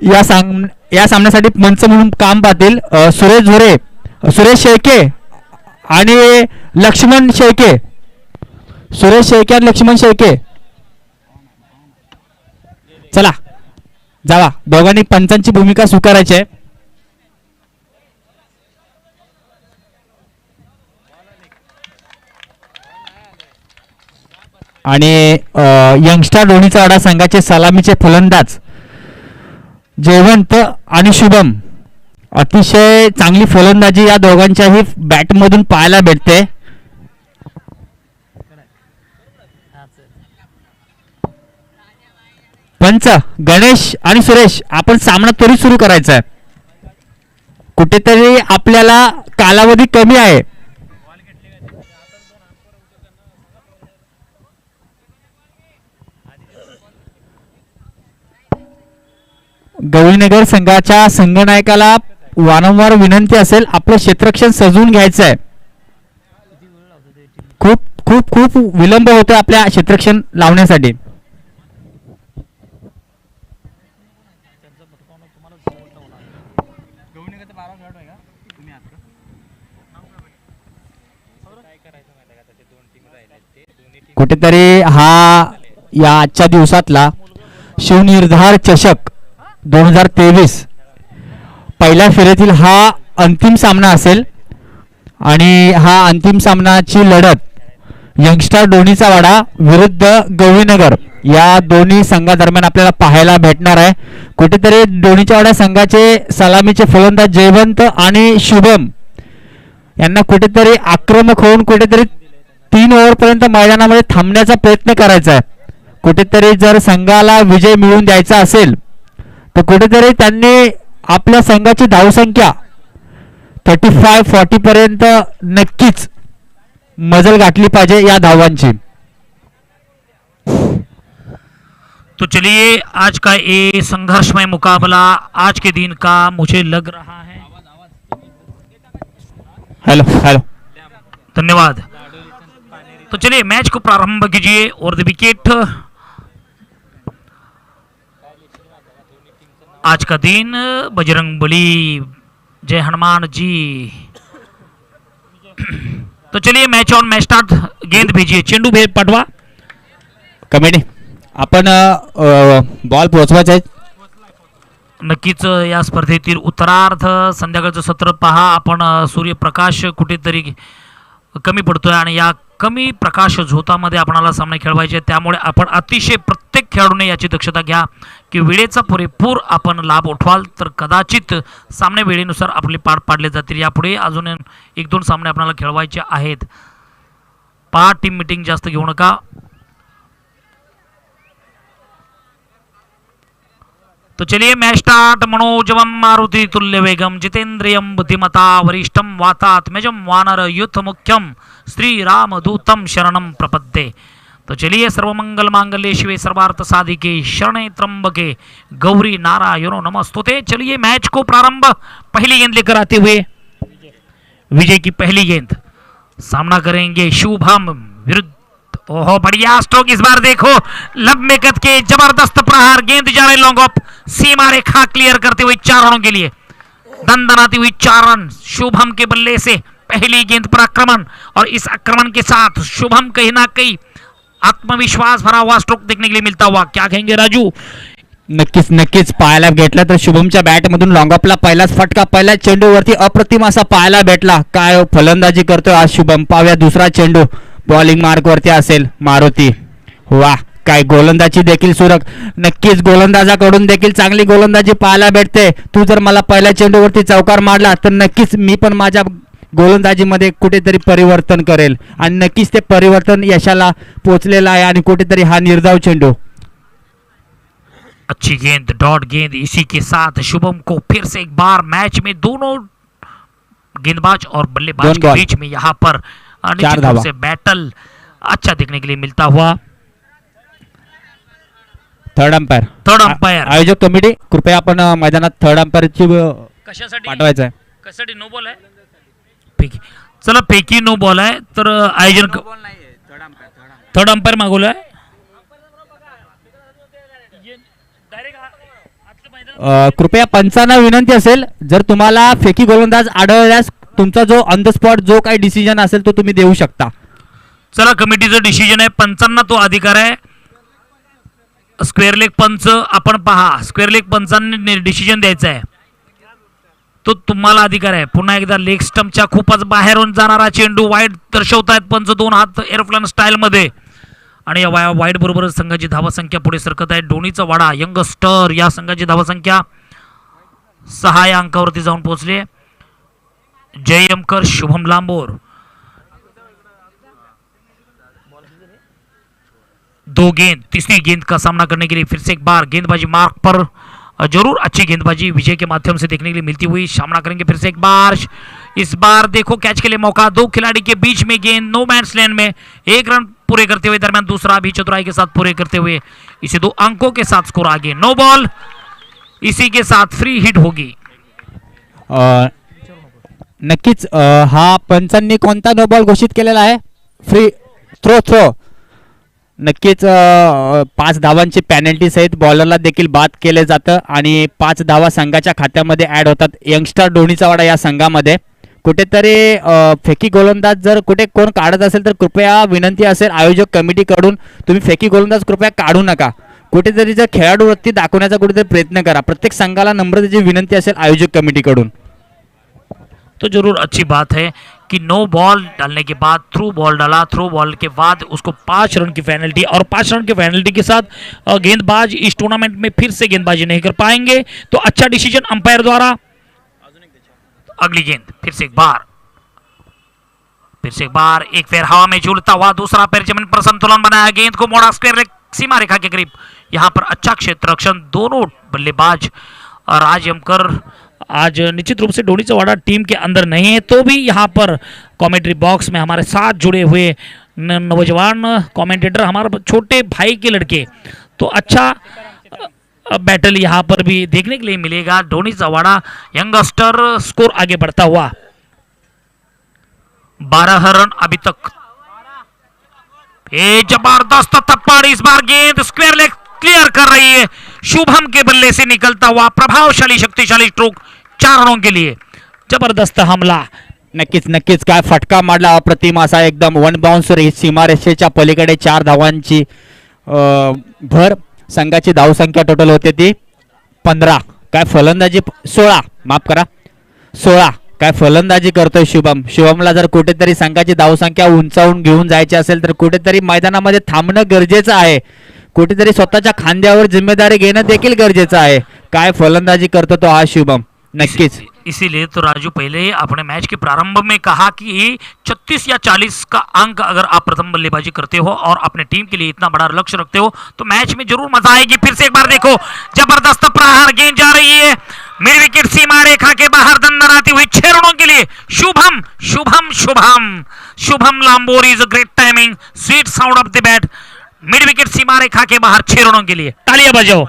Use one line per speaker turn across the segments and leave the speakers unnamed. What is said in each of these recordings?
या सामन्यासाठी मंच म्हणून काम पाहतील सुरेश झोरे, सुरेश शेळके आणि लक्ष्मण शेळके. सुरेश शेळके आणि लक्ष्मण शेळके. चला जावा, दोघांनी पंचांची भूमिका स्वीकारायची आहे. आणि यंगस्टार लोणीचा वाडा संघाचे सलामीचे फलंदाज जयवंत आणि शुभम. अतिशय चांगली फलंदाजी या दोघांच्याही बॅटमधून पाहायला भेटते. पंच गणेश आणि सुरेश, आपण सामना त्वरित सुरू करायचा आहे. कुठेतरी आपल्याला कालावधी कमी आहे. गवळीनगर संघाच्या संघनायकाला वारंवार विनंती असेल, आपलं क्षेत्ररक्षण सजवून घ्यायचं आहे. खूप खूप खूप विलंब होतो आपल्या क्षेत्ररक्षण लावण्यासाठी. कुठेतरी हा या आजच्या दिवसातला शिवनिर्धार चषक 2023 पहिल्या फेरीतील हा अंतिम सामना असेल. आणि हा अंतिम सामनाची लढत यंगस्टार लोणीचा वाडा विरुद्ध गवळीनगर या दोन्ही संघादरम्यान आपल्याला पाहायला भेटणार आहे. कुठेतरी लोणीच्या वाडा संघाचे सलामीचे फलंदाज जयवंत आणि शुभम यांना कुठेतरी आक्रमक होऊन कुठेतरी 3 ओव्हरपर्यंत मैदानामध्ये थांबण्याचा प्रयत्न करायचा आहे. कुठेतरी जर संघाला विजय मिळवून द्यायचा असेल तर कुठेतरी त्यांनी आपल्या संघाची धावसंख्या 35-40 पर्यंत नक्कीच मजल गाठली पाहिजे या धावांची.
तो चलिए आज का ये संघर्षमय मुकाबला आज के दिन का मुझे लग रहा है.
हेलो हेलो,
धन्यवाद. तो चलिए मैच को प्रारंभ कीजिए और द विकेट. आज का दिन बजरंग बली, जय हनुमान जी. तो चलिए मैच ऑन, मैच स्टार्ट. गेंद भेजिए, चेंडू भेज पाठवा.
कमेटी आपण बॉल पोहोचवायचा आहे.
नक्कीच या स्पर्धेतील उत्तरार्ध संध्याकाळचं सत्र पहा. आपण सूर्यप्रकाश कुठेतरी कमी पडतोय आणि या कमी प्रकाश झोतामध्ये आपणाला सामने खेळवायचे. त्यामुळे आपण अतिशय प्रत्येक खेळाडूने याची दक्षता घ्या की वेळेचा पुरेपूर आपण लाभ उठवाल तर कदाचित सामने वेळेनुसार आपले पार पाडले जातील. यापुढे अजून 1-2 सामने आपल्याला खेळवायचे आहेत. पहा, टीम मीटिंग जास्त घेऊ नका. तो चलिए मैच स्टार्ट. मनोजवम मारुति तुल्य वेगम जितेंद्रियम बुद्धिमता वरिष्ठम वातात्मजम वानर युद्ध मुख्यम श्री राम दूतम शरणम प्रपद्ये. तो चलिए सर्वमंगल मांगल्ये शिवे सर्वार्थ साधिके शरणे त्र्यंबके गौरी नारायणो नमस्तुते. चलिए मैच को प्रारंभ. पहली गेंद लेकर आते हुए विजय की पहली गेंद सामना करेंगे शुभम विरुद्ध. ओहो, बढ़िया स्ट्रोक इस बार. देखो लंबे कद के जबरदस्त प्रहार. गेंद जा रहे लॉन्ग ऑफ, सीमा रेखा क्लियर करते हुए 4 रनों के लिए दंदनाती हुई 4 रन शुभम के बल्ले से. पहली गेंद पर आक्रमण और इस आक्रमण के साथ शुभम कहीं ना कहीं आत्मविश्वास भरा हुआ स्ट्रोक देखने के लिए मिलता हुआ. क्या कहेंगे राजू?
नक्कीच नक्कीच पाहायला भेटला तर शुभमच्या बॅटमधून लॉंग ऑफला पहिलाच फटका, पहिल्या चेंडूवरती अप्रतिम असा पाहायला भेटला. काय फलंदाजी करतोय आज शुभम. पाहूया दुसरा चेंडू बॉलिंग मार्क वरती असेल मारुती. वा, काय गोलंदाजी देखील सुरक. नक्कीच गोलंदाजाकडून देखील चांगली गोलंदाजी पाहायला भेटते. तू जर मला पहिल्या चेंडूवरती चौकार मारला तर नक्कीच मी पण माझ्या गोलंदाजीमध्ये कुठेतरी परिवर्तन करेल आणि नक्कीच ते परिवर्तन यशाला पोहोचलेलं आहे. आणि कुठेतरी हा निर्धाव चेंडू.
अच्छी गेंद, डॉट गेंद. इसी के साथ शुभम को फिर से एक बार मैच में दोनों गेंदबाज और बल्लेबाज के बीच में यहाँ पर से बैटल अच्छा देखने के लिए मिलता हुआ.
थर्ड अंपायर आयोजक कमिटी कृपया आपण मैदानात थर्ड अंपायरची पाठवायचं आहे.
कशासाठी नो बॉल आहे? पैकी चला, पैकी नो बॉल आहे तर आयोजन थर्ड अंपायर मागवलं आहे.
कृपया पंचांना विनंती असेल, जर तुम्हाला फेकी गोलंदाज आढळल्यास तुमचा जो ऑन द स्पॉट जो काही डिसिजन असेल तो तुम्ही देऊ शकता.
चला, कमिटीचं डिसिजन आहे. पंचांना तो अधिकार आहे. स्क्वेअर लेग पंच आपण पहा. स्क्वेअर लेग पंचांनी डिसिजन द्यायचा आहे, तो तुम्हाला अधिकार आहे. पुन्हा एकदा लेग स्टंपच्या खूपच बाहेरून जाणारा चेंडू वाईड दर्शवतायत पंच, 2 हात एअरप्लेन स्टाईल मध्ये. आणि या वाईड बरोबरच संघाची धावसंख्या पुढे सरकत आहे. डोणीचा वाडा यंगस्टर या संघाची धावसंख्या 6 या अंकावरती जाऊन पोहोचली. जय यमकर, शुभम लांबोर 2 गेंद. तीसरी गेंद का सामना करने के लिए फिर से एक बार गेंदबाजी मार्क पर. जरूर अच्छी गेंदबाजी विजय के माध्यम से देखने के लिए मिलती हुई. सामना करेंगे फिर से एक बार. इस बार देखो कैच के लिए मौका. 2 खिलाड़ी के बीच में गेंद, नो मैच लैंड में 1 रन पूरे करते हुए दरमियान दूसरा भी चतुराई के साथ पूरे करते हुए इसे 2 अंकों के साथ स्कोर आगे. नो बॉल, इसी के साथ फ्री हिट होगी.
नक्कीच हा पंचांनी कोणता नो बॉल घोषित केलेला आहे? Free throw. नक्कीच 5 धावांची पॅनल्टी सहित बॉलरला देखील बाद केले जातं आणि 5 धावा संघाच्या खात्यामध्ये ऍड होतात. यंगस्टर डोणीचा वाडा या संघामध्ये कुठेतरी फेकी गोलंदाज जर कुठे कोण काढत असेल तर कृपया विनंती असेल आयोजक कमिटीकडून, तुम्ही फेकी गोलंदाज कृपया काढू नका. कुठेतरी जर खेळाडू वृत्ती दाखवण्याचा कुठेतरी प्रयत्न करा. प्रत्येक संघाला नम्रतेची विनंती असेल आयोजक कमिटीकडून.
तो जरूर अच्छी बात है कि नो बॉल डालने के बाद थ्रू बॉल डाला. थ्रू बॉल के बाद उसको 5 रन की पेनल्टी, और 5 रन की पेनल्टी के साथ गेंदबाज इस टूर्नामेंट में फिर से गेंदबाजी नहीं कर पाएंगे. तो अच्छा डिसीजन अंपायर द्वारा. अगली गेंद फिर से एक बार एक पैर हवा में झूलता हुआ, दूसरा पैर जमीन पर संतुलन बनाया. गेंद को मोड़ा स्क्वायर लेग सीमा रेखा के करीब. यहाँ पर अच्छा क्षेत्र रक्षण. दोनों बल्लेबाज राज यमकर आज निश्चित रूप से डोणीचा वाडा टीम के अंदर नहीं है, तो भी यहाँ पर कमेंट्री बॉक्स में हमारे साथ जुड़े हुए नौजवान कमेंटेटर, हमारे छोटे भाई के लड़के, तो अच्छा बैटल यहाँ पर भी देखने के लिए मिलेगा. डोणीचा वाडा यंगस्टर स्कोर आगे बढ़ता हुआ. 12 रन अभी तक. ये जबरदस्त थप्पड़. इस बार गेंद स्क्वायर लेग क्लियर कर रही है. शुभम के बल्ले से निकलता हुआ प्रभावशाली शक्तिशाली स्ट्रोक 4 रनों के लिए. जबरदस्त हमला.
नक्कीच काय फटका मारला अप्रतिम असा एकदम. 1 बाउन्स सीमारेषेच्या पलीकडे 4 धावांची भर. संघाची धावसंख्या टोटल होते ती 15. काय फलंदाजी 16, माफ करा 16. काय फलंदाजी करतोय शुभमला जर कुठेतरी संघाची धावसंख्या उंचावून घेऊन जायची असेल तर कुठेतरी मैदानामध्ये थांबणं गरजेचं आहे. कुठेतरी स्वतःच्या खांद्यावर जिम्मेदारी घेणं देखील गरजेचं आहे. काय फलंदाजी करतो तो हा शुभम. नक्कीच
इसीलिए तो राजू पहले ही अपने मैच के प्रारंभ में कहा कि 36 या 40 का अंक अगर आप प्रथम बल्लेबाजी करते हो और अपने टीम के लिए इतना बड़ा लक्ष्य रखते हो तो मैच में जरूर मजा आएगी. फिर से एक बार देखो जबरदस्त प्रहार. गेंद जा रही है मिड विकेट सीमा रेखा के बाहर. दंदन आती हुई 6 रनों के लिए Shubham Lambor is a great timing, sweet sound of the bat. Mid wicket सीमा रेखा के बाहर 6 रनों के लिए. तालियां बजाओ.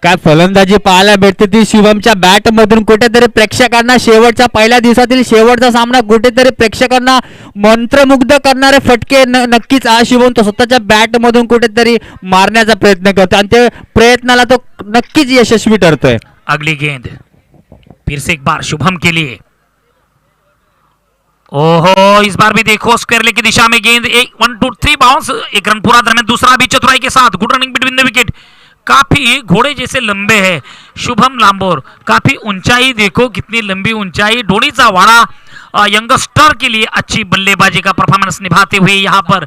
काय फलंदाजी पाहायला भेटते ती शुभमच्या बॅट मधून. कुठेतरी प्रेक्षकांना शेवटच्या पहिल्या दिवसातील शेवटचा सामना कुठेतरी प्रेक्षकांना मंत्रमुग्ध करणारे फटके नक्कीच हा शुभम तो स्वतःच्या बॅट मधून कुठेतरी मारण्याचा प्रयत्न करतो आणि ते प्रयत्नाला तो नक्कीच यशस्वी ठरतोय.
अगली गेंद फिर से एक बार शुभम के लिए. ओहो, इस बार भी देखो स्क्वायर लेग की दिशा में गेंद. 1 2 3 बाउंस. 1 रन पूरा दरमियान दूसरा भी चतुराई के साथ. Good running between the wicket. काफी घोड़े जैसे लंबे है शुभम लांबोर. काफी ऊंचाई देखो कितनी लंबी ऊंचाई. डोणीचा वाडा यंगस्टर के लिए अच्छी बल्लेबाजी का परफॉर्मेंस निभाते हुए यहाँ पर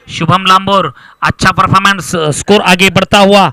शुभम लांबोर अच्छा परफॉर्मेंस. स्कोर आगे बढ़ता हुआ.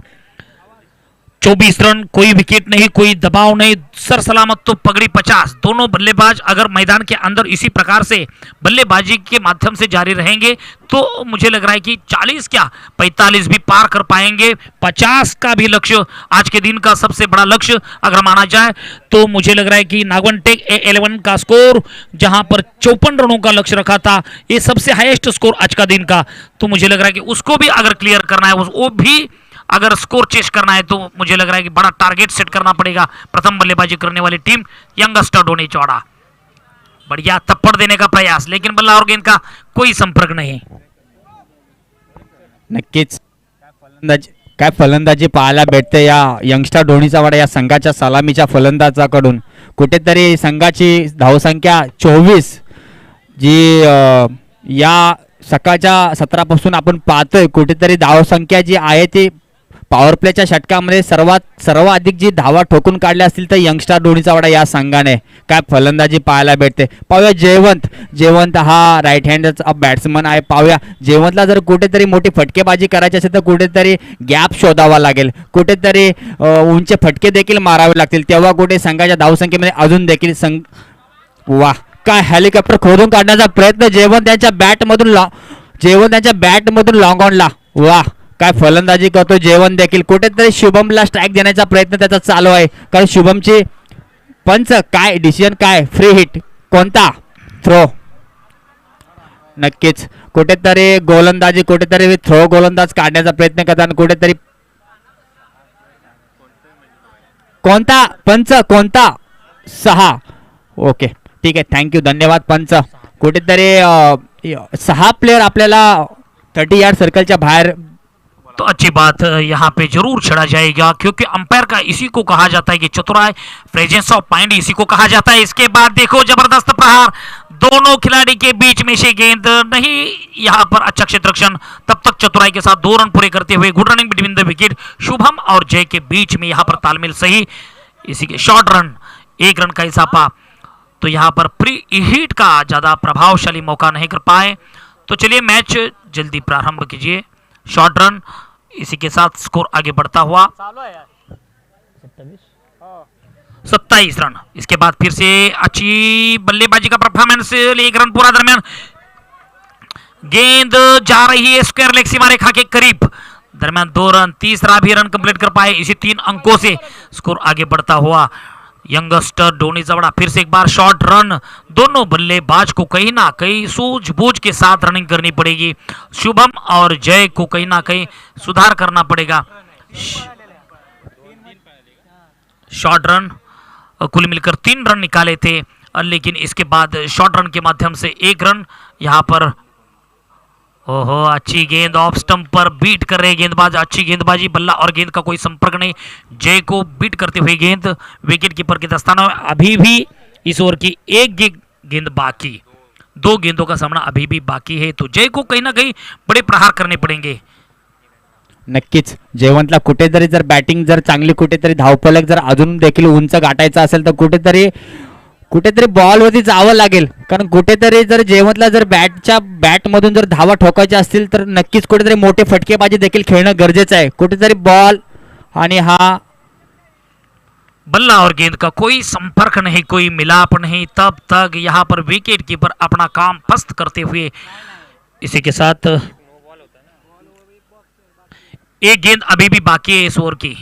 24 रन, कोई विकेट नहीं, कोई दबाव नहीं, सर सलामत तो पगड़ी 50. दोनों बल्लेबाज अगर मैदान के अंदर इसी प्रकार से बल्लेबाजी के माध्यम से जारी रहेंगे तो मुझे लग रहा है कि 40 क्या 45 भी पार कर पाएंगे. 50 का भी लक्ष्य आज के दिन का सबसे बड़ा लक्ष्य अगर माना जाए तो मुझे लग रहा है कि नागवन टेक A11 का स्कोर जहां पर 54 रनों का लक्ष्य रखा था, ये सबसे हाईएस्ट स्कोर आज का दिन का. तो मुझे लग रहा है कि उसको भी अगर क्लियर करना है, वो भी अगर स्कोर चेस करना है तो मुझे लग रहा है कि बड़ा टारगेट सेट करना पड़ेगा प्रथम बल्लेबाजी करने वाली टीम यंगस्टर डोणीचा वाडा. बढ़िया थप्पड़ देने का प्रयास, लेकिन बल्ला और गेंद का कोई संपर्क नहीं.
नक्कीच काय फलंदाजी पाहायला भेटते या यंगस्टर धोनीचा वाडा या संघाच्या सलामीच्या फलंदाजाकडून. कुठेतरी संघाची धावसंख्या 24 जी या सकाळच्या सत्रापासून आपण पाहतोय. कुठेतरी धावसंख्या जी आहे ती पॉवर प्लेच्या षटकामध्ये सर्वाधिक जी धावा ठोकून काढल्या असतील तर यंगस्टर धोनीचा वाडा या संघाने. काय फलंदाजी पाहायला भेटते. पाहूया जयवंत हा राईट हँडचा बॅट्समन आहे. पाहूया जयवंतला जर कुठेतरी मोठी फटकेबाजी करायची असेल तर कुठेतरी गॅप शोधावा लागेल, कुठेतरी उंच फटके देखील मारावे लागतील, तेव्हा कुठे संघाच्या धावसंख्येमध्ये अजून देखील वा काय हेलिकॉप्टर खोदून काढण्याचा प्रयत्न जयवंत यांच्या बॅटमधून लॉंग ऑनला. वा काय फलंदाजी करतो जयवंत देखील. कुठेतरी शुभमला स्ट्राईक देण्याचा प्रयत्न त्याचा चालू आहे, कारण शुभमची पंच काय डिसिजन, काय फ्री हिट, कोणता थ्रो. नक्कीच कुठेतरी गोलंदाजी, कुठेतरी थ्रो गोलंदाज काढण्याचा प्रयत्न करताना कुठेतरी कोणता पंच, कोणता 6. ओके ठीक आहे, थँक्यू, धन्यवाद पंच. कुठेतरी 6 प्लेयर आपल्याला 30 यार्ड सर्कलच्या बाहेर.
तो अच्छी बात यहाँ पे जरूर छड़ा जाएगा, क्योंकि अंपायर का इसी को कहा जाता है कि चतुराई, प्रेजेंस ऑफ माइंड इसी को कहा जाता है. इसके बाद देखो जबरदस्त प्रहार दोनों खिलाड़ी के बीच में से गेंद नहीं, यहाँ पर अच्छा क्षेत्ररक्षण. तब तक चतुराई के साथ 2 रन पूरे करते हुए good running between the wicket. Shubham और जय के बीच में यहाँ पर तालमेल सही. इसी के शॉर्ट रन, 1 रन का इजाफा. तो यहाँ पर प्री हिट का ज्यादा प्रभावशाली मौका नहीं कर पाए. तो चलिए मैच जल्दी प्रारंभ कीजिए. शॉर्ट रन, इसी के साथ स्कोर आगे बढ़ता हुआ 27 रन. इसके बाद फिर से अच्छी बल्लेबाजी का परफॉर्मेंस. 1 रन पूरा दरमियान गेंद जा रही है स्क्वायर लेग सीमा रेखा के करीब. दरमियान 2 रन, तीसरा भी रन कंप्लीट कर पाए. इसी 3 अंकों से स्कोर आगे बढ़ता हुआ यंगस्टर धोनीचा वाडा. फिर से एक बार शॉर्ट रन. दोनों बल्लेबाज को कहीं ना कहीं सूझबूझ के साथ रनिंग करनी पड़ेगी. शुभम और जय को कहीं ना कहीं सुधार करना पड़ेगा. शॉर्ट रन कुल मिलकर 3 रन निकाले थे, लेकिन इसके बाद शॉर्ट रन के माध्यम से 1 रन. यहाँ पर ओहो अच्छी गेंद ऑफ स्टंप पर बीट कर रहे गेंदबाज. अच्छी गेंदबाजी, बल्ला और गेंद का कोई संपर्क नहीं. जय को बीट करते हुए गेंद विकेट कीपर के दस्तानों में. अभी भी इस ओवर की 1 गेंद बाकी, 2 गेंदों का सामना अभी भी बाकी है. तो जय को कहीं ना कहीं बड़े प्रहार करने पड़ेंगे.
नक्कीच जयवंतला कुठेतरी जर बॅटिंग जर चांगली, कुठेतरी धावफलक जर अजून देखील उंच गाठायचा असेल तर कुठेतरी बॉलवरती जावं लागेल. कारण कुठेतरी जर जयवंतला जर बॅटमधून जर धावा ठोकायच्या असतील तर नक्कीच कुठेतरी मोठे फटकेबाजी देखील खेळणं गरजेचं आहे. कुठेतरी बॉल आणि हा
बल्ला और गेंद का कोई संपर्क नहीं, कोई मिलाप नहीं. तब तक यहाँ पर विकेट कीपर अपना काम फस्त करते हुए. इसी के साथ 1 गेंद अभी भी बाकी है इस ओवर की.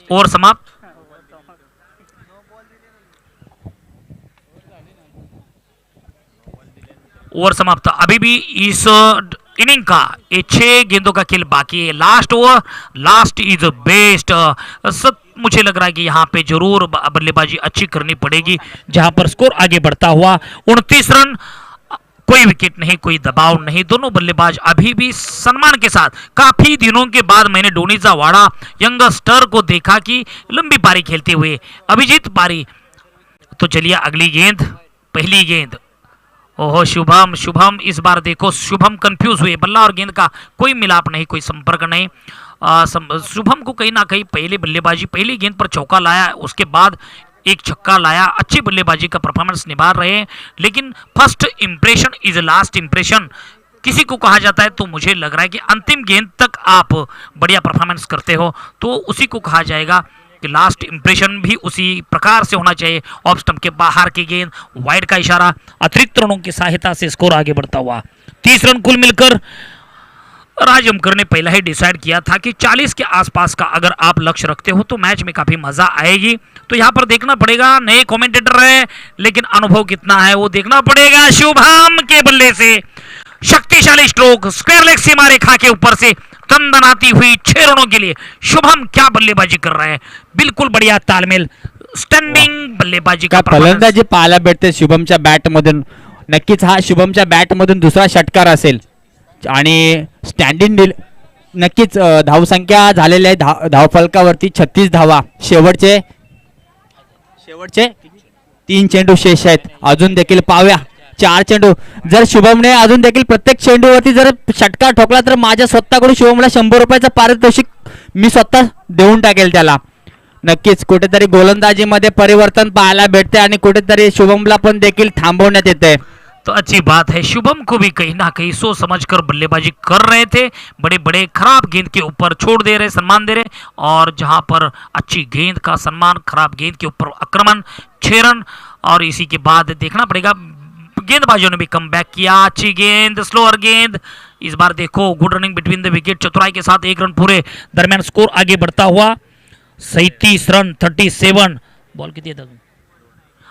ओवर समाप्त. ओवर समाप्त. अभी भी इस इनिंग का ये 6 गेंदों का खेल बाकी है. Last over, last is best. सब मुझे लग रहा है कि यहाँ पे जरूर बल्लेबाजी अच्छी करनी पड़ेगी, जहां पर स्कोर आगे बढ़ता हुआ 29 रन. कोई विकेट नहीं, कोई दबाव नहीं. दोनों बल्लेबाज अभी भी सम्मान के साथ. काफी दिनों के बाद मैंने धोनीचा वाडा यंगस्टर को देखा कि लंबी पारी खेलते हुए. अभिजीत पारी. तो चलिए अगली गेंद, पहली गेंद. ओहो शुभम इस बार देखो शुभम कंफ्यूज हुए. बल्ला और गेंद का कोई मिलाप नहीं, कोई संपर्क नहीं. शुभम को कहीं ना कहीं पहले बल्लेबाजी, पहली गेंद पर चौका लाया, उसके बाद 1 छक्का लाया. अच्छी बल्लेबाजी का परफॉर्मेंस निभा रहे हैं, लेकिन first impression is last impression किसी को कहा जाता है. तो मुझे लग रहा है कि अंतिम गेंद तक आप बढ़िया परफॉर्मेंस करते हो तो उसी को कहा जाएगा कि लास्ट इंप्रेशन भी उसी प्रकार से होना चाहिए. ऑफ स्टंप के बाहर की गेंद, वाइड का इशारा. अतिरिक्त रनों की सहायता से स्कोर आगे बढ़ता हुआ 30 रन कुल मिलकर. राजमकर ने पहला ही डिसाइड किया था कि 40 के आसपास का अगर आप लक्ष्य रखते हो तो मैच में काफी मजा आएगी. तो यहाँ पर देखना पड़ेगा, नए कमेंटेटर है लेकिन अनुभव कितना है वो देखना पड़ेगा. शुभम के बल्ले से शक्तिशाली स्ट्रोक, स्क्वायर लेग सीमा रेखा के ऊपर से तंदनाती हुई 6 रनों के लिए. शुभम क्या बल्लेबाजी कर रहे हैं, बिल्कुल बढ़िया तालमेल, स्टैंडिंग बल्लेबाजी का
फलंदाजी पाहायला भेटते शुभमच्या बॅटमधून. नक्कीच हा शुभमच्या बॅटमधून दुसरा षटकार असेल, आणि स्टँडिंग नक्कीच धावसंख्या झालेली आहे धावफलकावरती 36 धावा. शेवटचे 3 चेंडू शेष आहेत. अजून देखील पाव्या 4 चेंडू. जर शुभमने अजून देखील प्रत्येक चेंडूवरती जर षटकार ठोकला तर माझ्या स्वतःकडून शुभमला 100 रुपयाचं पारितोषिक मी स्वतः देऊन टाकेल त्याला. नक्कीच कुठेतरी गोलंदाजीमध्ये परिवर्तन पाहायला भेटते आणि कुठेतरी शुभमला पण देखील थांबवण्यात येते.
तो अच्छी बात है, शुभम को भी कहीं ना कहीं सोच समझकर बल्लेबाजी कर रहे थे. बड़े बड़े खराब गेंद के ऊपर छोड़ दे रहे, सम्मान दे रहे, और जहां पर अच्छी गेंद का सम्मान, खराब गेंद के ऊपर आक्रमण, 6 रन. और इसी के बाद देखना पड़ेगा गेंदबाजों ने भी कम बैक किया. अच्छी गेंद, स्लोअर गेंद. इस बार देखो good running between the wicket, चतुराई के साथ 1 रन पूरे. दरमियान स्कोर आगे बढ़ता हुआ 37 रन 37. बॉल कितनी है?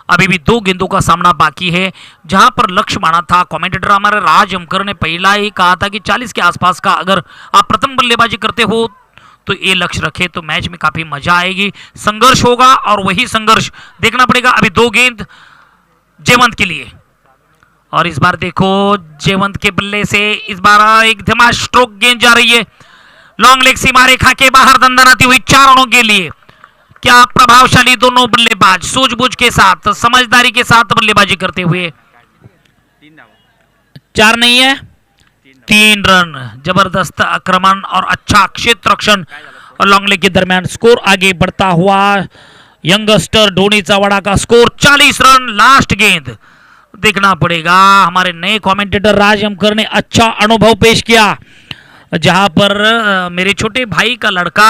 अभी भी 2 गेंदों का सामना बाकी है. जहां पर लक्ष्य माना था, कमेंटेटर हमारे राज हमकर ने पहला ही कहा था कि 40 के आसपास का अगर आप प्रथम बल्लेबाजी करते हो तो ये लक्ष्य रखे तो मैच में काफी मजा आएगी. संघर्ष होगा और वही संघर्ष देखना पड़ेगा. अभी 2 गेंद जयवंत के लिए, और इस बार देखो जयवंत के बल्ले से इस बार एक धमाश स्ट्रोक गेंद जा रही है. लॉन्ग लेग सीमा रेखा के बाहर दंदनाती हुई 4 रनों के लिए. क्या प्रभावशाली दोनों बल्लेबाज सूझबूझ के साथ, समझदारी के साथ बल्लेबाजी करते हुए. 4 नहीं है, 3 रन. जबरदस्त आक्रमण और अच्छा क्षेत्र रक्षण लॉन्ग लेग के दरमियान. स्कोर आगे बढ़ता हुआ यंगस्टर डोनी चावड़ा का स्कोर 40 रन. लास्ट गेंद देखना पड़ेगा. हमारे नए कमेंटेटर राज हमकर ने अच्छा अनुभव पेश किया, जहां पर मेरे छोटे भाई का लड़का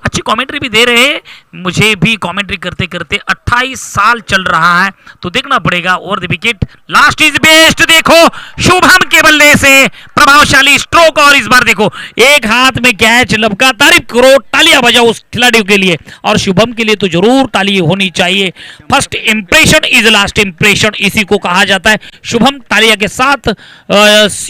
अच्छी कमेंट्री भी दे रहे हैं. मुझे भी कमेंट्री करते करते 28 साल चल रहा है, तो देखना पड़ेगा. Over the wicket, last is best. देखो शुभम के बल्ले से प्रभावशाली स्ट्रोक, और इस बार देखो एक हाथ में कैच लपका. तारीफ करो, तालियां बजाओ उस खिलाड़ी के लिए, और शुभम के लिए तो जरूर ताली होनी चाहिए. First impression is last impression, इसी को कहा जाता है. शुभम तालिया के साथ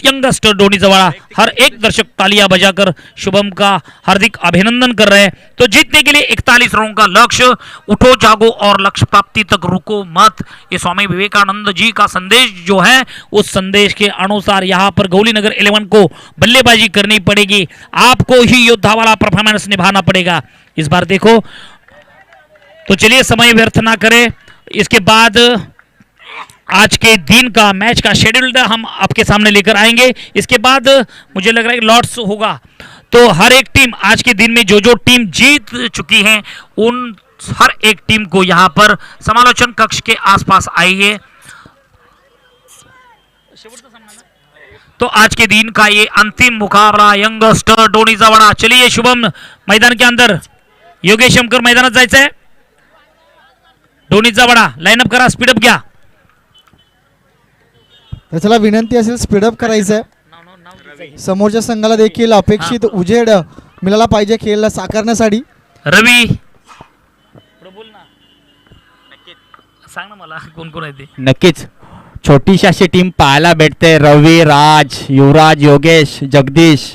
यंगस्टर डोनी जवाड़ा, हर एक दर्शक तालियां बजाकर शुभम का हार्दिक अभिनंदन कर रहे हैं. तो जीतने के लिए 41 रनों का लक्ष्य. उठो जागो और लक्ष्य प्राप्ति तक रुको मत, ये स्वामी विवेकानंद जी का संदेश जो है, उस संदेश के अनुसार यहाँ पर गौली नगर 11 को बल्लेबाजी करनी पड़ेगी. आपको ही योद्धा वाला परफॉर्मेंस निभाना पड़ेगा. इस बार देखो, तो चलिए समय व्यर्थ ना करें. इसके बाद आज के दिन का मैच का शेड्यूल हम आपके सामने लेकर आएंगे. इसके बाद मुझे लग रहा है कि लॉर्ड्स होगा, तो हर एक टीम आज के दिन में जो जो टीम जीत चुकी है उन हर एक टीम को यहां पर समालोचन कक्ष के आसपास आइए. तो आज के दिन का ये अंतिम मुकाबला यंगस्टर डोनी जवाड़ा. चलिए शुभम मैदान के अंदर, योगेश शंकर मैदानात जायचं आहे. डोनी जवाड़ा लाईनअप करा, स्पीडअप घ्या.
त्याला विनंती असेल स्पीडअप करायचं आहे. समोरच्या संघाला देखील अपेक्षित उजेड मिळाला पाहिजे खेळला साकारण्यासाठी.
रवी बोल ना, सांग ना मला कोण कोण आहे ते.
नक्कीच छोटीशी अशी टीम पाहायला भेटते. रवी, राज, युवराज, योगेश, जगदीश,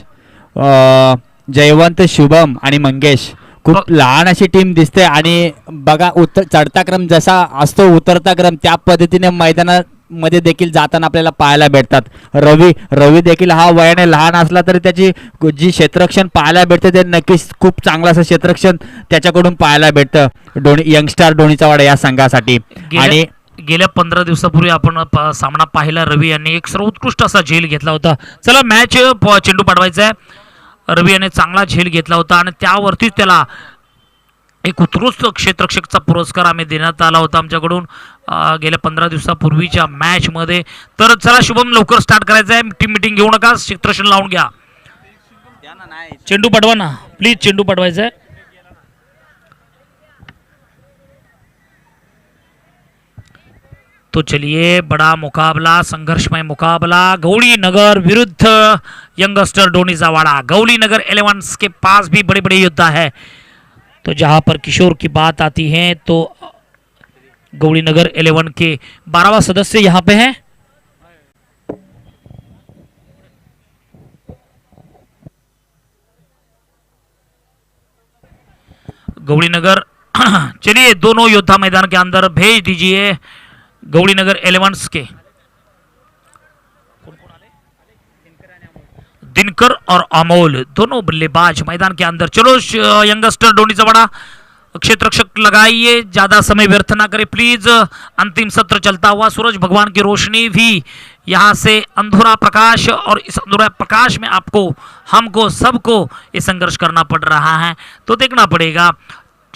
जयवंत, शुभम आणि मंगेश. खूप लहान अशी टीम दिसते. आणि बघा चढता क्रम जसा असतो, उतरता क्रम त्या पद्धतीने मैदानामध्ये देखील जाताना आपल्याला पाहायला भेटतात. रवी देखील हा वयाने लहान असला तरी त्याची जी क्षेत्ररक्षण पाहायला भेटते ते नक्कीच खूप चांगलं असं क्षेत्ररक्षण त्याच्याकडून पाहायला भेटतं यंगस्टर डोनीचा वाडा या संघासाठी. आणि
गेल्या 15 दिवसापूर्वी आपण सामना पाहिला. रवी यांनी एक सर्वोत्कृष्ट असा झेल घेतला होता. चला मॅच चेंडू पाठवायचा आहे. रवी याने चांगला झेल घेतला होता आणि त्यावरतीच त्याला एक उत्कृष्ट क्षेत्ररक्षकचा पुरस्कार आम्ही देण्यात आला होता आमच्याकडून गेल्या 15 दिवसापूर्वीच्या मॅच मध्ये. तर चला शुभम लवकर स्टार्ट करायचं आहे. टीम मीटिंग घेऊ नका, क्षेत्ररक्षण लावून घ्या. चेंडू पाठवा ना प्लीज, चेंडू पाठवायचा आहे. तो चलिए बड़ा मुकाबला, संघर्षमय मुकाबला, गौली नगर विरुद्ध यंगस्टर डोनी जवाड़ा. गौली नगर 11 के पास भी बड़े बड़े योद्धा है. तो जहां पर किशोर की बात आती है तो गौली नगर 11 के 12वां सदस्य यहां पे हैं. गौली नगर चलिए दोनों योद्धा मैदान के अंदर भेज दीजिए. गौली नगर 11 के दिनकर और अमोल दोनों बल्लेबाज मैदान के अंदर। चलो यंगस्टर डोनीचा बड़ा क्षेत्ररक्षक लगाइए, ज्यादा समय व्यर्थ ना करें प्लीज। अंतिम सत्र चलता हुआ, सूरज भगवान की रोशनी भी यहाँ से अंधेरा प्रकाश, और इस अंधेरा प्रकाश में आपको, हमको, सबको ये संघर्ष करना पड़ रहा है। तो देखना पड़ेगा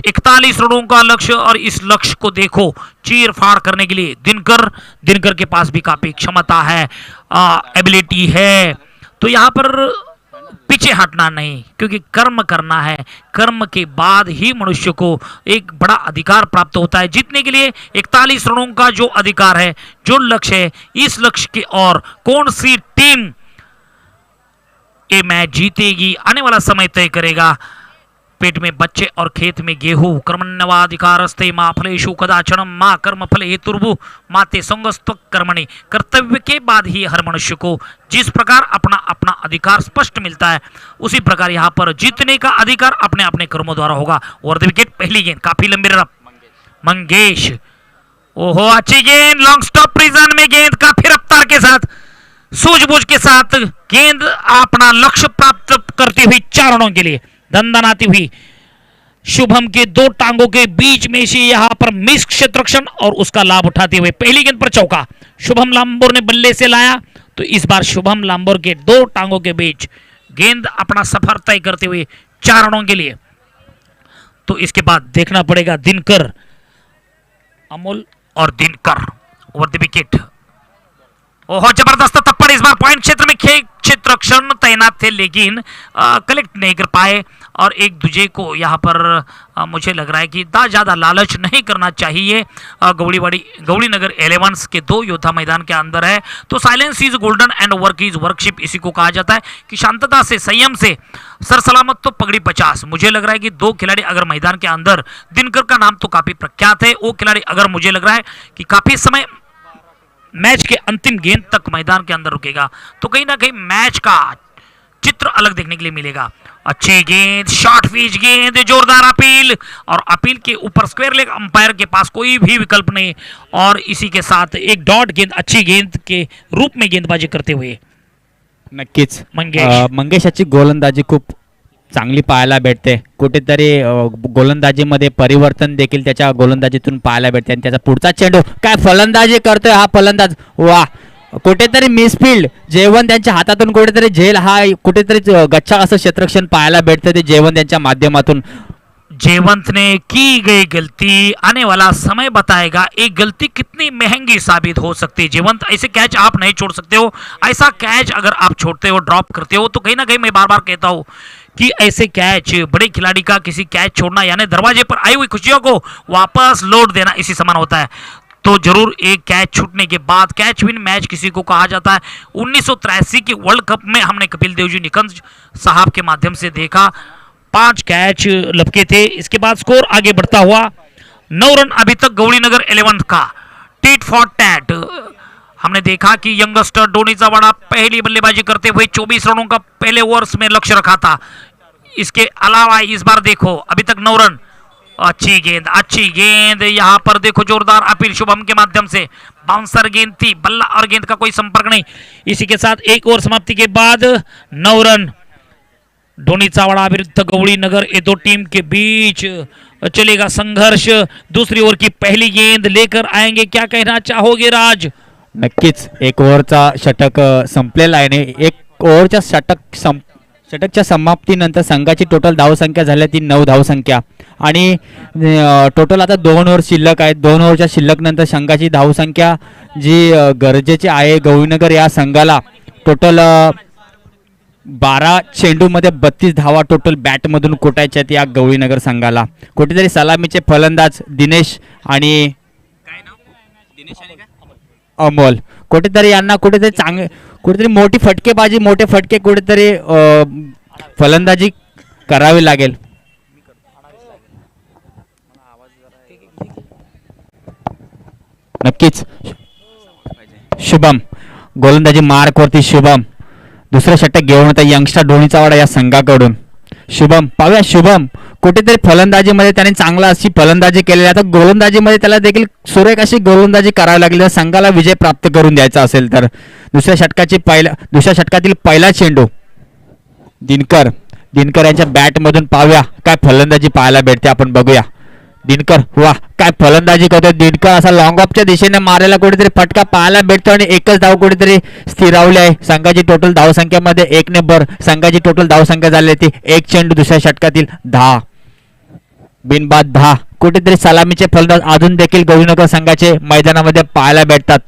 41 रनों का लक्ष्य, और इस लक्ष्य को देखो चीर फाड़ करने के लिए दिनकर के पास भी काफी क्षमता है, एबिलिटी है। तो यहाँ पर पीछे हटना नहीं, क्योंकि कर्म करना है। कर्म के बाद ही मनुष्य को एक बड़ा अधिकार प्राप्त होता है जीतने के लिए। 41 रनों का जो अधिकार है, जो लक्ष्य है, इस लक्ष्य की ओर कौन सी टीम ये मैच जीतेगी, आने वाला समय तय करेगा। पेट में बच्चे और खेत में गेहूं, कर्मण्यवाधिकारस्ते मां फलेषु कदाचन मां कर्मफल हेतुर्भु माते संगस्त्व कर्मणि। कर्तव्य के बाद ही हर मनुष्य को जिस प्रकार अपना अपना अधिकार स्पष्ट मिलता है, उसी प्रकार यहाँ पर जीतने का अधिकार अपने अपने कर्मों द्वारा होगा। और विकेट, पहली गेंद काफी लंबी रन, मंगेश, ओहो अच्छी गेंद, लॉन्ग स्टॉप प्रिजन में गेंद काफी रफ्तार के साथ, सूझबूझ के साथ गेंद अपना लक्ष्य प्राप्त करती हुई 4 रनों के लिए दंदनाती हुई शुभम के 2 टांगों के बीच में से यहां पर मिस क्षेत्ररक्षण, और उसका लाभ उठाते हुए पहली गेंद पर चौका शुभम लांबोर ने बल्ले से लाया। तो इस बार शुभम लांबोर के 2 टांगों के बीच गेंद अपना सफर तय करते हुए 4 रनों के लिए। तो इसके बाद देखना पड़ेगा दिनकर, अमोल और दिनकर ओवर द विकेट। ओहो जबरदस्त थप्पड़, इस बार पॉइंट क्षेत्र में क्षेत्ररक्षण तैनात थे, लेकिन कलेक्ट नहीं कर पाए। और एक दूजे को यहाँ पर मुझे लग रहा है कि ज्यादा लालच नहीं करना चाहिए। गौड़ी नगर 11 के 2 योद्धा मैदान के अंदर है। तो silence is golden and work is worship, इसी को कहा जाता है कि शांतता से, संयम से सरसलामत तो पगड़ी 50। मुझे लग रहा है कि 2 खिलाड़ी अगर मैदान के अंदर, दिनकर का नाम तो काफी प्रख्यात है, वो खिलाड़ी अगर मुझे लग रहा है कि काफी समय मैच के अंतिम गेंद तक मैदान के अंदर रुकेगा, तो कहीं ना कहीं मैच का चित्र अलग देखने के लिए मिलेगा। अच्छी गेंद, शॉर्ट पिच गेंद, जोरदार अपील, और अपील के ऊपर स्क्वायर लेग अंपायर के पास कोई भी विकल्प नहीं, और इसी के साथ एक डॉट गेंद, अच्छी गेंद के रूप में गेंदबाजी करते हुए
नक्कीच
मंगेश,
मंगेशाची गोलंदाजी खूप चांगली पाहायला भेटते। कुठेतरी गोलंदाजीमध्ये परिवर्तन देखील त्याच्या गोलंदाजीतून पाहायला भेटते, आणि त्याचा पुढचा चेंडू काय फलंदाजी करतोय हा फलंदाज, वा, कुठेतरी मिसफील्ड, जेवण त्यांच्या हातातून कुठेतरी झेल, हा कुठेतरी गच्चा असं क्षेत्ररक्षण पाहायला भेटतं ते जेवण त्यांच्या माध्यमातून।
जयवंत ने की गई गलती आने वाला समय बताएगा, एक गलती कितनी महंगी साबित हो सकती है। जयवंत, ऐसे कैच आप नहीं छोड़ सकते हो। ऐसा कैच अगर आप छोड़ते हो, ड्रॉप करते हो, तो कहीं ना कहीं मैं बार बार कहता हूं कि ऐसे कैच, बड़े खिलाड़ी का किसी कैच छोड़ना यानी दरवाजे पर आई हुई खुशियों को वापस लौट देना, इसी समान होता है। तो जरूर एक कैच छूटने के बाद कैच विन मैच किसी को कहा जाता है। 1983 के वर्ल्ड कप में हमने कपिल देव जी निकंज साहब के माध्यम से देखा, 5 कैच लपके थे। इसके बाद स्कोर आगे बढ़ता हुआ 9 रन अभी तक गौड़ी नगर 11 का टिट फॉर टैट। हमने देखा कि यंगस्टर डोनीचा बड़ा पहली बल्लेबाजी करते हुए 24 रनों का पहले ओवर्स में लक्ष्य रखा था। इसके अलावा इस बार देखो अभी तक 9 रन। अच्छी गेंद यहाँ पर देखो, जोरदार अपील शुभम के माध्यम से, बाउंसर गेंद थी, बल्ला और गेंद का कोई संपर्क नहीं। इसी के साथ एक ओवर समाप्ति के बाद 9 रन धोनी चावड़ा विरुद्ध गौड़ी नगर, ये 2 टीम के बीच चलेगा संघर्ष। दूसरी ओवर की पहली गेंद लेकर आएंगे, क्या कहना चाहोगे राज?
नक्कीच एक ओव्हरचा षटक संपलेला आहे। एक ओव्हरच्या षटकच्या समाप्तीनंतर संघाची टोटल धावसंख्या झाली ती 9 धावसंख्या, आणि टोटल आता 2 ओव्हर शिल्लक आहेत। 2 ओव्हरच्या शिल्लक नंतर संघाची धावसंख्या जी गरजेची आहे गौरीनगर या संघाला, टोटल 12 चेंडूमध्ये 32 धावा टोटल बॅटमधून कोटायच्या या गौरीनगर संघाला। कुठेतरी सलामीचे फलंदाज दिनेश आणि अमोल, कुठेतरी यांना कुठेतरी कुठेतरी मोठी फटकेबाजी, मोठे फटके कुठेतरी फलंदाजी करावी लागेल। नक्कीच शुभम गोलंदाजी मार्कवरती, शुभम दुसरं षटक घेऊन होता यंगस्टर धोनीचा वाडा या संघाकडून। शुभम पाहूया, शुभम कुठेतरी फलंदाजीमध्ये त्याने चांगला अशी फलंदाजी केलेली, आता गोलंदाजीमध्ये त्याला देखील सुरेख अशी गोलंदाजी करावी लागली संघाला विजय प्राप्त करून द्यायचा असेल तर। दुसऱ्या षटकातील पहिला चेंडू दिनकर दिनकर यांच्या बॅट मधून पाहूया काय फलंदाजी पाहायला भेटते आपण बघूया. दिनकर वा काय फलंदाजी करतो दिनकर. असा लॉंग ऑफच्या दिशेने मारायला कुठेतरी फटका पाहायला भेटतो आणि एकच धाव कुठेतरी स्थिरावली आहे. संघाची टोटल धावसंख्येमध्ये 1 ने भर. संघाची टोटल धावसंख्या झाली ती 1 चेंडू दुसऱ्या षटकातील 10 बिनबाद 10. कुठेतरी सलामीचे फलंदाज अजून देखील गौरीनगर संघाचे मैदानामध्ये पाहायला भेटतात.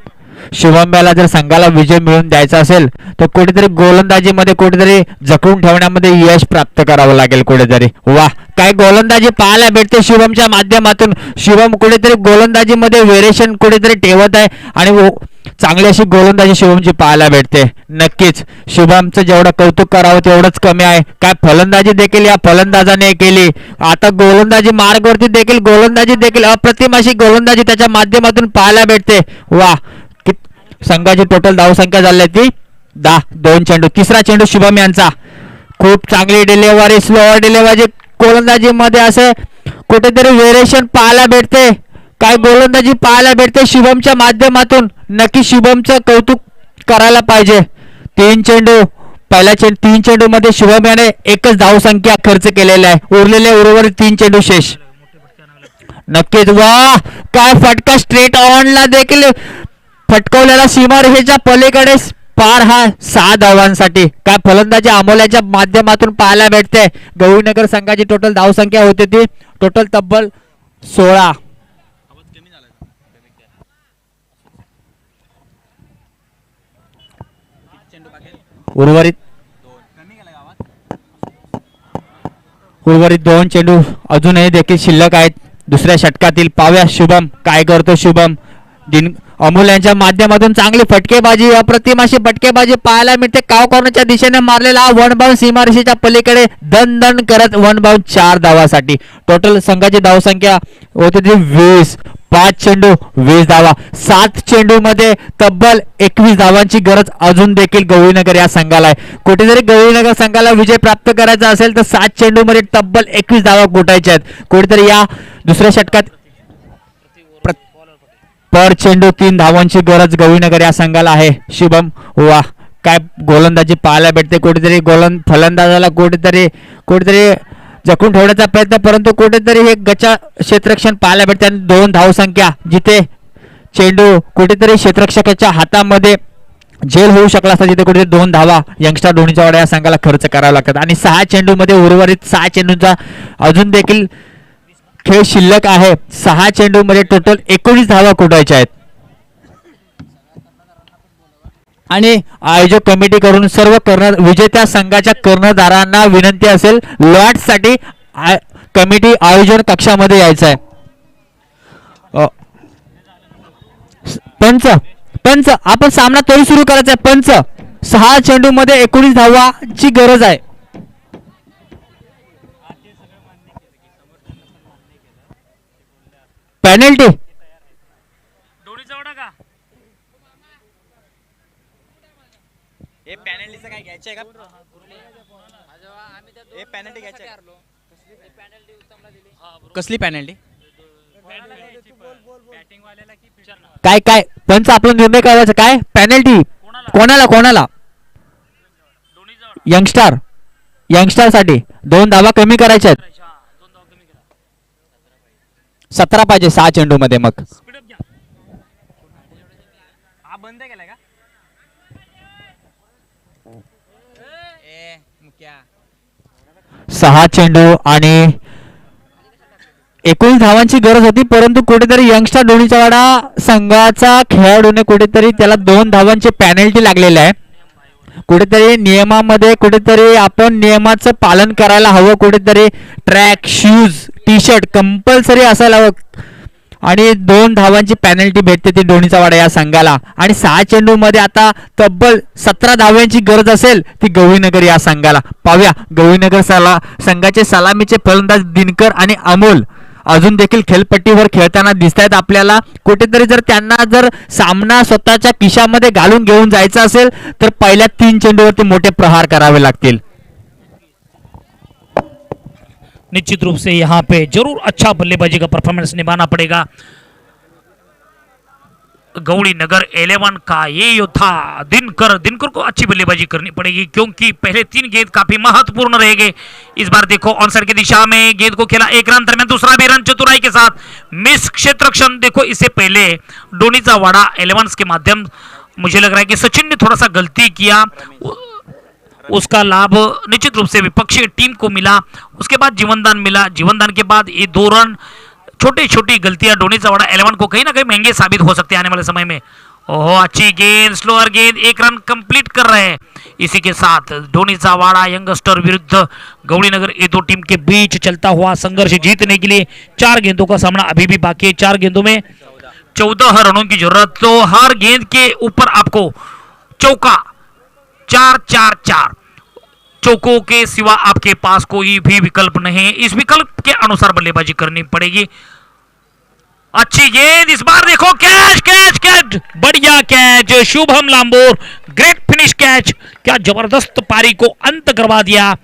शुभम जर संघाला विजय मिळवून द्यायचा असेल तर कुठेतरी गोलंदाजीमध्ये कुठेतरी जखडून ठेवण्यामध्ये यश प्राप्त करावं लागेल कुठेतरी. वा काय गोलंदाजी पाहायला भेटते शुभमच्या माध्यमातून. शुभम कुठेतरी गोलंदाजीमध्ये व्हेरिएशन कुठेतरी ठेवत आहे आणि चांगली अशी गोलंदाजी शुभमची पाहायला भेटते. नक्कीच शुभमचं जेवढं कौतुक करावं तेवढंच कमी आहे. काय फलंदाजी देखील या फलंदाजाने केली. आता गोलंदाजी मार्गवरती देखील गोलंदाजी देखील अप्रतिम अशी गोलंदाजी त्याच्या माध्यमातून पाहायला भेटते. वा संघाची टोटल धावसंख्या झाली ती 10. 2 चेंडू. तिसरा चेंडू शुभम यांचा. खूप चांगली डिलेव्हरी स्लोअर डिलेव्हरी गोलंदाजीमध्ये असे कुठेतरी व्हेरिएशन पाहायला भेटते. काय गोलंदाजी पाहायला भेटते शुभमच्या माध्यमातून. नक्की शुभमचं कौतुक करायला पाहिजे. 3 चेंडू. पहिल्या 3 चेंडू मध्ये शुभम याने एकच धावसंख्या खर्च केलेला आहे. उरलेले उर्वरित 3 चेंडू शेष. नक्कीच वा काय फटका स्ट्रेट ऑनला देखील फटकवलेला सीमारेषेच्या पलीकडे पार हा 6 धावांसाठी. काय फलंदाजी अमोल्याच्या माध्यमातून पाहायला भेटते. गौरीनगर संघाची टोटल धावसंख्या होती ती टोटल तब्बल 16. उर्वरित 2 चेंडू अजूनही देखील शिल्लक आहेत. दुसऱ्या षटकातील पाव्या शुभम काय करतो. शुभम अमोल यांच्या माध्यमातून चांगली फटकेबाजी अप्रतिम अशी फटकेबाजी पाहायला मिळते. काव कॉर्नरच्या दिशेने मारलेला वन बाउंड सीमारेषेच्या पलीकडे दन दन करत वन बाउंड 4 धावासाठी. टोटल संघाची धावसंख्या होती ती 20. 5 चेंडू 20 धावा. 7 चेंडू मध्ये तब्बल 21 धावांची गरज अजून देखील गौरीनगर या संघाला आहे. कुठेतरी गौरीनगर संघाला विजय प्राप्त करायचा असेल तर 7 चेंडू मध्ये तब्बल 21 धावा कुठायच्या आहेत. कुठेतरी या दुसऱ्या षटकात पर चेंडू 3 धावांची गरज गौरीनगर या संघाला आहे. शुभम वा काय गोलंदाजी पाहायला भेटते. कुठेतरी फलंदाजाला कुठेतरी जखून ठेवण्याचा प्रयत्न परंतु कुठेतरी हे गचा क्षेत्ररक्षण पाहायला भेटते. आणि 2 धावसंख्या जिथे चेंडू कुठेतरी क्षेत्ररक्षकाच्या हातामध्ये झेल होऊ शकला असता तिथे कुठेतरी 2 धावा यंगस्टर धोनीच्या वाड्या या संघाला खर्च करावा लागतात. आणि 6 चेंडू मध्ये उर्वरित 6 चेंडूंचा अजून देखील खेळ शिल्लक आहे. 6 चेंडू मध्ये टोटल 19 धावा कुठायच्या आहेत. आणि आयोजक कमिटी करून सर्व विजेत्या संघाच्या कर्णधारांना विनंती असेल लॉट साठी कमिटी आयोजन कक्षामध्ये यायचं आहे. पंच आपण सामना तरी सुरू करायचा आहे. पंच 6 चेंडू मध्ये 19 धावाची गरज आहे. पेनल्टी
पेनल्टीचं काय घ्यायचंय का? पेनल्टी घ्यायची कसली पेनल्टी?
काय काय पंच आपला निर्णय करायचा काय पेनल्टी कोणाला यंगस्टर साठी 2 धावा कमी करायच्या आहेत. 17 पाहिजे 6 चेंडू मध्ये. मग
बंद केलाय का?
6 चेंडू आणि 19 धावांची गरज होती परंतु कुठेतरी यंगस्टर धोनीचा वाडा संघाचा खेळाडूने कुठेतरी त्याला 2 धावांची पेनल्टी लागलेली आहे. कुठेतरी नियमामध्ये कुठेतरी आपण नियमाचं पालन करायला हवं. कुठेतरी track shoes T shirt compulsory असायला हवं. आणि 2 धावांची पेनल्टी भेटते ती धोनीचा वाडा या संघाला. आणि 6 चेंडू मध्ये आता तब्बल 17 धावांची गरज असेल ती गौरीनगर या संघाला. पाहूया गौरीनगर संघाचे सलामीचे फलंदाज दिनकर आणि अमोल अजून देखील खेळपट्टीवर खेळताना दिसत आहेत आपल्याला. कुठेतरी जर त्यांना जर सामना स्वतःच्या खिशामध्ये घालून घेऊन जायचा असेल तर पहिल्या 3 चेंडूवरती मोठे प्रहार करावे लागतील.
निश्चित रूप से यहाँ पे जरूर अच्छा बल्लेबाजी का परफॉर्मेंस निभाना पड़ेगा. गौड़ी नगर 11 का ये योद्धा दिनकर को अच्छी बल्लेबाजी करनी पड़ेगी क्योंकि पहले 3 गेंद काफी महत्वपूर्ण रहेंगे। इस बार देखो ऑनसाइड की दिशा में गेंद को खेला, 1 रन दरमियान दूसरा भी रन चतुराई के साथ मिस क्षेत्र रक्षण। देखो इससे पहले डोनीचा वाड़ा 11 के माध्यम मुझे लग रहा है कि सचिन ने थोड़ा सा गलती किया, उसका लाभ निश्चित रूप से विपक्षी टीम को मिला। उसके बाद जीवनदान मिला, जीवनदान के बाद ये 2 रन, छोटी छोटी गलतियां डोनीचा वाड़ा 11 को कहीं ना कहीं महंगे साबित हो सकते हैं आने वाले समय में। ओहो अच्छी गेंद, स्लोअर गेंद, 1 रन कंप्लीट कर रहे हैं। इसी के साथ डोनीचा वाड़ा यंगस्टर विरुद्ध गौड़ी नगर ये 2 टीम के बीच चलता हुआ संघर्ष जीतने के लिए 4 गेंदों का सामना अभी भी बाकी है। 4 गेंदों में 14 रनों की जरूरत, तो हर गेंद के ऊपर आपको चौका, 4-4-4 चौकों के सिवा आपके पास कोई भी विकल्प नहीं है। इस विकल्प के अनुसार बल्लेबाजी करनी पड़ेगी। अच्छी गेंद, इस बार देखो कैच कैच कैच, बढ़िया catch, Shubham Lambor, great finish catch, क्या जबरदस्त पारी को अंत करवा दिया।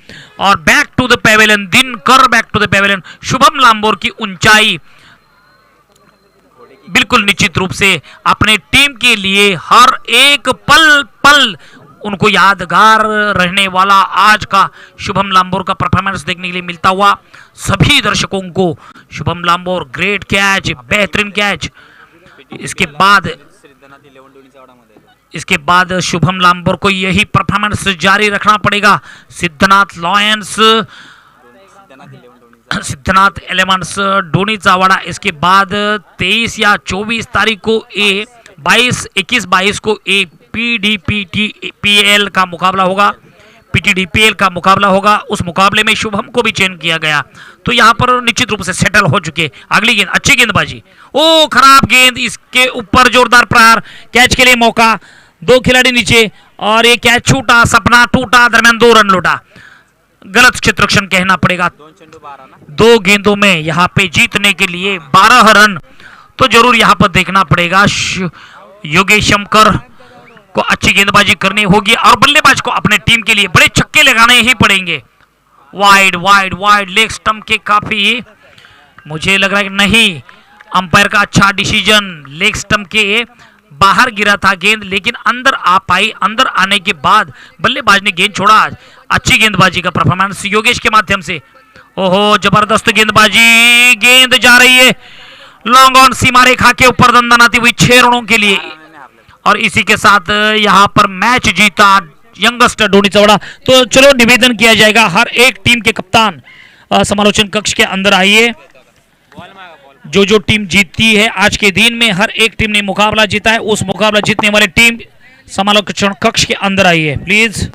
और back to the pavilion, Dinkar back to the pavilion. Shubham Lambor की ऊंचाई बिल्कुल निश्चित रूप से अपने टीम के लिए हर एक पल पल उनको यादगार रहने वाला आज का शुभम लांबोर का परफॉर्मेंस देखने के लिए मिलता हुआ सभी दर्शकों को। शुभम लांबोर ग्रेट कैच, बेहतरीन कैच। इसके बाद शुभम लांबोर को यही परफॉर्मेंस जारी रखना पड़ेगा। सिद्धनाथ लॉयंस, सिद्धनाथ एलेमेंट्स, डोनीचा वाड़ा। इसके बाद 23 या 24 तारीख को 21-22 को एक पीडीपीएल का मुकाबला होगा, पीटीडीपीएल का मुकाबला होगा। उस मुकाबले में शुभम को भी चयन किया गया, तो यहाँ पर निश्चित रूप से सेटल हो चुके। अगली गेंद, अच्छी गेंदबाजी, ओ खराब गेंद, इसके ऊपर जोरदार प्रहार, कैच के लिए मौका, 2 खिलाड़ी नीचे और ये कैच छूटा, सपना टूटा, दरमियान 2 रन लौटा। गलत क्षेत्र रक्षण कहना पड़ेगा। 2 गेंदों में यहाँ पे जीतने के लिए 12 रन, तो जरूर यहाँ पर देखना पड़ेगा योगेश शंकर को अच्छी गेंदबाजी करनी होगी और बल्लेबाज को अपने टीम के लिए बड़े छक्के लगाने ही पड़ेंगे। Wide wide wide, leg stump के काफी, मुझे लग रहा है कि नहीं, अंपायर का अच्छा डिसीजन, लेग स्टंप के बाहर गिरा था गेंद, लेकिन अंदर आ पाई। अंदर आने के बाद बल्लेबाज ने गेंद छोड़ा। अच्छी गेंदबाजी का परफॉर्मेंस योगेश के माध्यम से। ओहो जबरदस्त गेंदबाजी, गेंद जा रही है लॉन्ग ऑन, सीमा रेखा के ऊपर दंदनाती हुई 6 रनों के लिए। और इसी के साथ यहां पर मैच जीता यंगस्टर डोनीचा वाड़ा। तो चलो निवेदन किया जाएगा, हर एक टीम के कप्तान समालोचन कक्ष के अंदर आइए। जो टीम जीतती है आज के दिन में, हर एक टीम ने मुकाबला जीता है, उस मुकाबला जीतने वाली टीम समालोचन कक्ष के अंदर आइए प्लीज।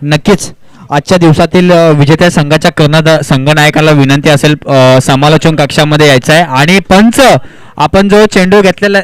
नक्कीच आजच्या दिवसातील विजेत्या संघाच्या संघनायकाला विनंती असेल समालोचन कक्षामध्ये यायचं आहे आणि पंच आपण जो चेंडू घेतलेला